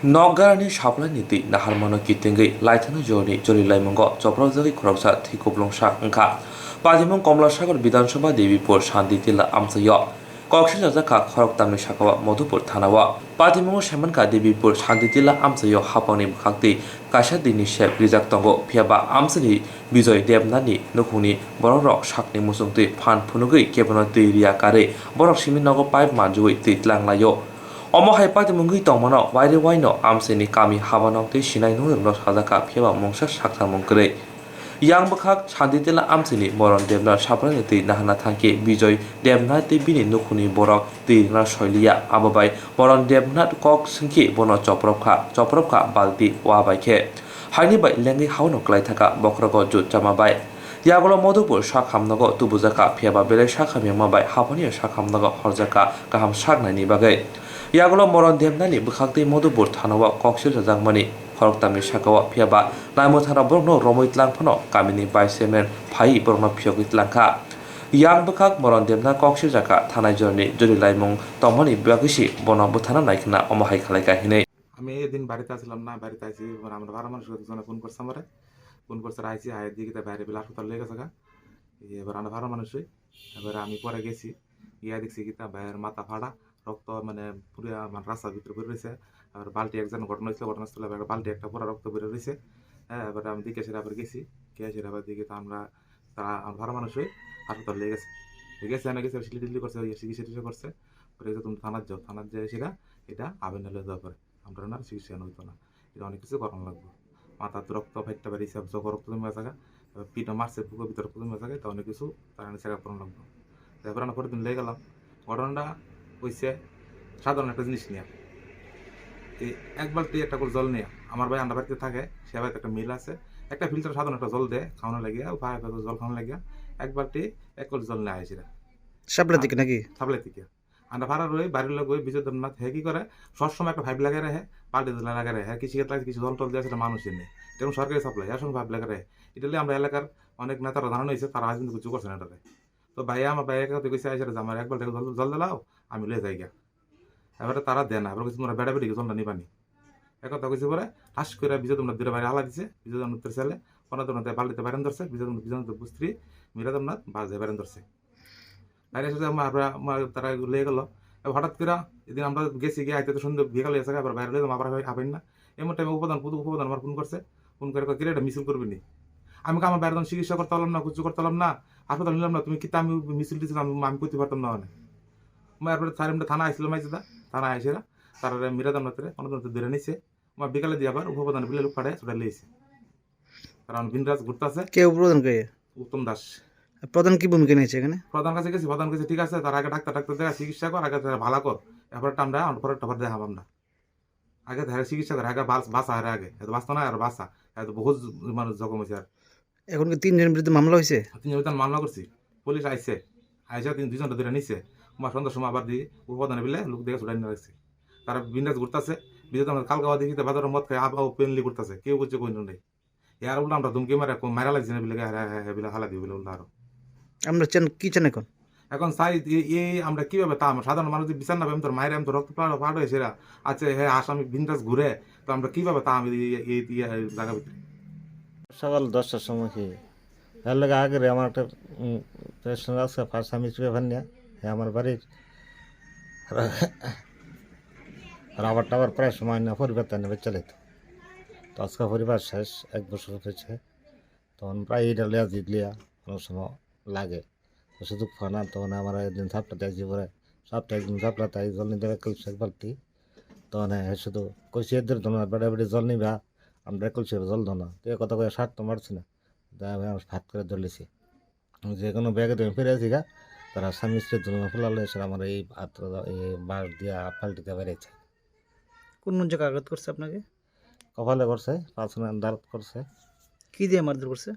Noggarani Shaplani Naharmano Kitingi, Lightano Joni, Jolly Limongo, Choprozaki Kroksa, Tikoblong Shak Nka, Padimon Komla Shakar Bidanshoba Devipur Shanditila Amsayo, Kokshazaka Korok Tamni Shakawa, Modupur Tanawa, Padimon Shamanka Devipur Shanditila Amsayo Haponim Hakti, Kasha Dinisha Rizak Tongo, Piaba Amsani, Bizoy Devnani, Nukuni, Borok Shakni Musumti, Pan Punugi, Kebonati Riakare, Borok Shiminogo Pipe Manjui, Titlang Layo. Omohai pati mungui tongmano wairi waino amseni kami habanok te sinai nungno sadaka pheba mongsa sakta mongkre yang bakhak shanditela amseni boron devna saprani te nahana thangke bijoy devna te bini nukuni borok te na soilia ababai boron devna kok singki bono chopropka balti wabaike haini bai lengi hauno klai thaka bokrago jut chamabai Yagolo Modupur Shakhamnago Tubuzaka Piaba Bele Shakamyabai Hapani Shakamnago Horzaka Kaham Shagnani Bagai Yagolo Moron Demnani Bukakti Modupur Tanawa Kokshil Zangmani Horktami Shakawa Piaba Naimotana Borno Romoit Langpano Kamini Baisemen Pai Borno Piogit Lanka Yang Bukak Moron Demna Kokshil Zaka Tanai Journey Juri Laimong Tomoni Bagishi Bono Butana Naikna Omahai Kalaka Hine আমি এদিন বাড়িতে আসলাম না বাড়িতে আইছি আমরা ভাড়া মানুষ phone করছে আমারে ফোন করছে আইছি আয়ের দিকে বাইরে বেলা হাসপাতাল লেগে গেছে এবার আমরা ভাড়া মানুষই এবার আমি পরে গেছি গিয়া দেখছি কি তা ভাইয়ের মাথা ফাড়া রক্ত মানে পুরো আমার রাস্তার ভিতরে বের রয়েছে আর বালতি একজন ঘটনা হয়েছিল ঘটনাস্থলে বালতি একটা পুরো রক্ত বের রয়েছে হ্যাঁ এবার আমি দিকে সেটা আবার গেছি গিয়ে সেটা আবার দিকে তা আমরা তারা ভাড়া মানুষই হাসপাতাল লেগে গেছে আমি গেছি সিলি করছে চিকিৎসা করছে পরে তুমি থানার যাও থানার যায় সেটা এটা আবেদন দেওয়া পরে আমরা না চিকিৎসা হইতো না এটা অনেক কিছু করানো লাগবে মাথার রক্ত ফাইটটা বেরিয়েছে যখন রক্ত জমে থাকা পিঠা মারছে বুকের ভিতরে রক্ত জমে থাকে তা অনেক কিছু তার চেক আপ করানো লাগবে তারপরে আমরা পরের দিন লেগে গেলাম ঘটনাটা হয়েছে সাধারণ একটা জিনিস নিয়ে এই এক বালতি একটা করে জল নিয়ে আমার ভাই আন্ডা বাড়িতে থাকে সে বাড়িতে একটা মিল আছে একটা ফিল্টার সাধারণ একটা জল দেয় খাওয়ানো লাগিয়া ভাই জল খাওয়ানো লাগিয়া এক বালতি এক করে জল নিয়ে আসে সাপ্লাই থেকে নাকি সাপ্লাই থেকে আমরা ভাড়া রয়ে বাড়ির লোক ওই বিজয় দেবনাথ হ্যাঁ কি করে সবসময় একটা ভাইব লাগাই রাখে পাল্টে দিলে লাগাই রাখে হ্যাঁ কিছু কিছু জল টল দেওয়া সেটা মানুষের নেই যেমন সরকারি সাপ্লাই আসলে ভাইব লাগাই রাখে এটা আমরা এলাকার অনেক নেতারা জানানো হয়েছে তারা আজ কিন্তু কিছু করছে না এটাতে তো ভাইয়া আমার ভাইয়া কথা কইছে আসলে আমার একবার জল জল দিলাও আমি লয়ে যাই গিয়া এবারে তারা দেয় না এবার কিছু তোমরা বেড়া বেড়ি জলটা নিবানি একথা কইছে পরে ঠাস করে বিজয় দেবনাথ দূরে বাইরে হালা দিছে বিজয় দেবনাথের ছেলে কোনো দেবনাথ বালিতে বাইরেন ধরছে বিজয় দেবনাথ স্ত্রী মীরা দেবনাথ বাজে বাইরেন ধরছে বাইরে এসে তারা লেগে গেল হঠাৎ করে এদিন আমরা গেছি গিয়ে আইতে তো সুন্দর বিকাল হয়েছে আবার বাইরে লেগে আবার আবেন না এমন টাইমে উপাদান আমার ফোন করছে ফোন করে কিরে এটা মিছিল করবি নি আমি আমার বাইরে চিকিৎসা করতে পারলাম না কিছু করতে পারলাম না হাসপাতাল নিলাম না তুমি কি আমি মিছিল দিয়েছিলাম আমি করতে পারতাম না মানে এরপরে থানা আইছিল মাইছে থানা আইসে তারা মিরাদাম রাত্রে কোনো ধরে নিছে আমার বিকালে দিয়ে আবার উপপ্রধান বিলে লোক পাঠায় ছুটে লিয়েছে কারণ বিনরাজ ঘুরতে আছে কেউ প্রধান কে উত্তম দাস প্রধান কি ভূমিকা নিয়েছে এখানে প্রধান কাছে গেছি প্রধান কাছে ঠিক আছে তার আগে ডাক্তার দেখা চিকিৎসা কর আগে ভালো কর এরপরে আমরা পরে টাবার দেখাবো আমরা আগে ধারে চিকিৎসা করে আগে বাসা হারে আগে এত বাঁচতো না আর বাসা এত বহুত মানুষ জখম হয়েছে আর এখন কি তিনজনের বিরুদ্ধে মামলা হয়েছে তিনজন বিধান মামলা করছি পুলিশ আইসে দুজনটা ধরে নিছে আমার সন্ধ্যার সময় আবার দিয়ে উপপ্রধানে বিলে লোক দেখে ছুটাই নিয়ে রাখছে তারা বিন্দাস ঘুরতেছে বিজয় কালকা দেখি বাজারের মদ খাই আবহাওয়া পেনলি করতেছে কেউ বুঝছে কোন নেই ইয়ার উল্টা আমরা ধুমকি মারা লাগছে না বিলে হালা দিয়ে বিলে উল্টা আরো আমরা কি চান এখন চাই এই আমরা কিভাবে তা সাধারণ মানুষ বিচার না তোর মায়ের আমি তো রক্ত পাড় হয়েছে আচ্ছা হ্যাঁ আসামি বিন্দাস ঘুরে তো আমরা কিভাবে তা আমি এই জায়গা ভিতরে সকাল 10টার সময় কি এর লাগে আগে আমার একটা পেশেন্ট আছে ফার্স্ট আমি পেপার নিয়ে হ্যাঁ আমার বাড়ির রাবার টাবার প্রায় সময় না পরিবর্তন নেবে চলে তো আজকে পরিবার শেষ 1 বছর হয়েছে তখন প্রায় এটা লিয়া জিতলিয়া কোনো সময় লাগে তো শুধু ফানা তখন আমার একদিন সাপটা দেখছি পরে সাপটা একদিন সাপলা তাই জল নিতে কলসি বালতি তখন শুধু কইসি এদের ধরো বেড়া বেড়ি জল নিবা আমরা কলসি জল ধো না তো এ কথা করে সার তো মারছি না তাই আমি ভাত করে ধরলেছি যে কোনো ব্যাগে তুমি ফিরে আসি গা তারা স্বামী স্ত্রীর তুলনা ফুলালে এসে আমার এই এই বাঁশ দিয়া পাল্টিতে বেড়েছে কোন জায়গা আঘাত করছে আপনাকে কপালে করছে পাঁচনে দাঁত করছে কি দিয়ে মারধর করছে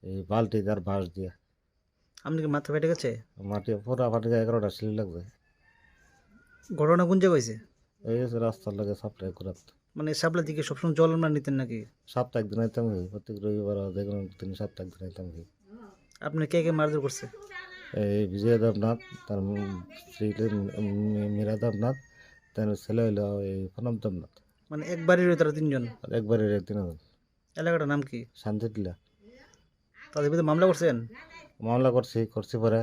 এই বালতি তার বাঁশ দিয়ে আপনি কি মাথা ফেটে গেছে মাটি পুরা ফাটে যায় 11টা সিলি লাগবে ঘটনা কোন জায়গায় হয়েছে এই রাস্তার লাগে সাপ্লাই করে মানে সাপ্লাই থেকে সবসময় জল আমরা নিতেন নাকি সপ্তাহে একদিন আইতাম প্রত্যেক রবিবার দেখুন তিনি সপ্তাহে একদিন আইতাম আপনি কে মারধর করছে এই বিজয় দেবনাথ তার স্ত্রী মীরা দেবনাথ তার ছেলে হইল এই প্রণব দেবনাথ মানে একবারই রয়ে তারা তিনজন। আর একবারে তিনজন এলাকাটার নাম কি? শান্তি দিলা তাদের বিরুদ্ধে মামলা করছেন? মামলা করছি পরে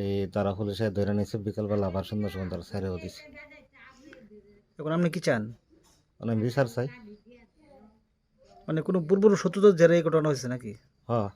এই তারা পুলিশে ধরে নিয়েছে বিকালবেলা আবার সন্ধ্যার সময় তারা ছেড়েও দিছে। এখন আপনি কি চান? মানে বিচার চাই। মানে কোনো পূর্ব শত্রুতার জেরে এই ঘটনা হয়েছে নাকি? হ্যাঁ